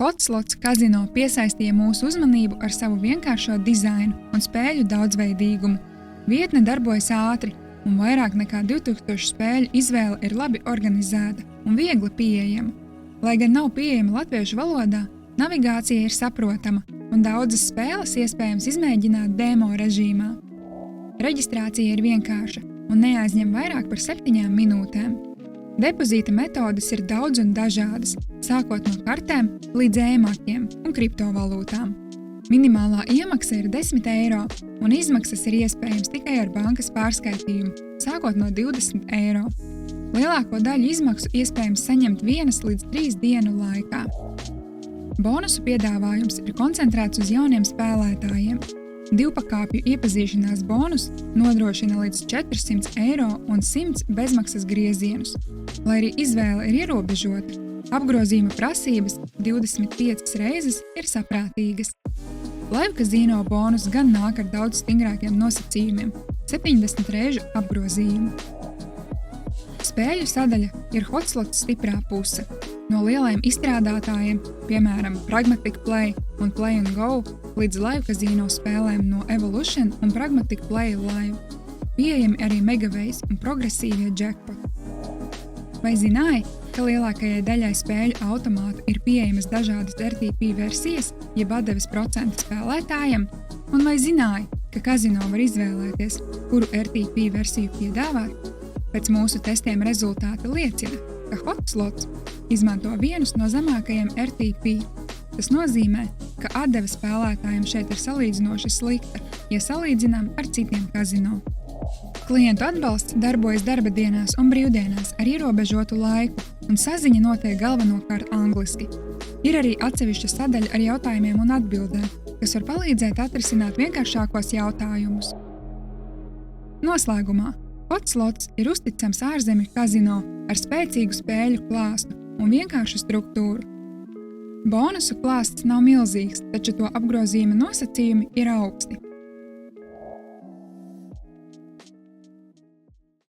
Hotslots kazino piesaistīja mūsu uzmanību ar savu vienkāršo dizainu un spēļu daudzveidīgumu. Vietne darbojas ātri, un vairāk nekā 2000 spēļu izvēle ir labi organizēta un viegli pieejama. Lai gan nav pieejama latviešu valodā, navigācija ir saprotama, un daudzas spēles iespējams izmēģināt demo režīmā. Reģistrācija ir vienkārša un neaizņem vairāk par 7 minūtēm. Depozīta metodes ir daudz un dažādas, sākot no kartēm līdz e-makiem un kriptovalūtām. Minimālā iemaksa ir 10 eiro, un izmaksas ir iespējams tikai ar bankas pārskaitījumu, sākot no 20 eiro. Lielāko daļu izmaksu iespējams saņemt 1 līdz 3 dienu laikā. Bonusu piedāvājums ir koncentrēts uz jauniem spēlētājiem. Divpakāpju iepazīšanās bonus nodrošina līdz 400 eiro un 100 bezmaksas griezienus. Lai arī izvēle ir ierobežota, apgrozījuma prasības 25 reizes ir saprātīgas. Live kazino bonus gan nāk ar daudz stingrākiem nosacījumiem – 70 reižu apgrozījumu. Spēļu sadaļa ir Hotslots stiprā puse. No lielajiem izstrādātājiem, piemēram, Pragmatic Play un Play & Go, līdz live kazino spēlēm no Evolution un Pragmatic Play Live. Pieejami arī Megaways un progresīvie jackpoti. Vai zināji, ka lielākajai daļai spēļu automātu ir pieejamas dažādas RTP versijas, jeb atdeves procenti spēlētājiem? Un vai zināji, ka kazino var izvēlēties, kuru RTP versiju piedāvāt? Pēc mūsu testiem rezultāti liecina, ka Hotslots izmanto vienus no zemākajiem RTP. Tas nozīmē, ka atdeve spēlētājiem šeit ir salīdzinoši slikta, ja salīdzinām ar citiem kazino. Klientu atbalsts darbojas darba dienās un brīvdienās ar ierobežotu laiku, un saziņa notiek galvenokārt angliski. Ir arī atsevišķa sadaļa ar jautājumiem un atbildēm, kas var palīdzēt atrisināt vienkāršākos jautājumus. Noslēgumā, Hotslots ir uzticams ārzemju kazino ar spēcīgu spēļu klāstu un vienkāršu struktūru. Bonusu klāsts nav milzīgs, taču to apgrozījuma nosacījumi ir augsti.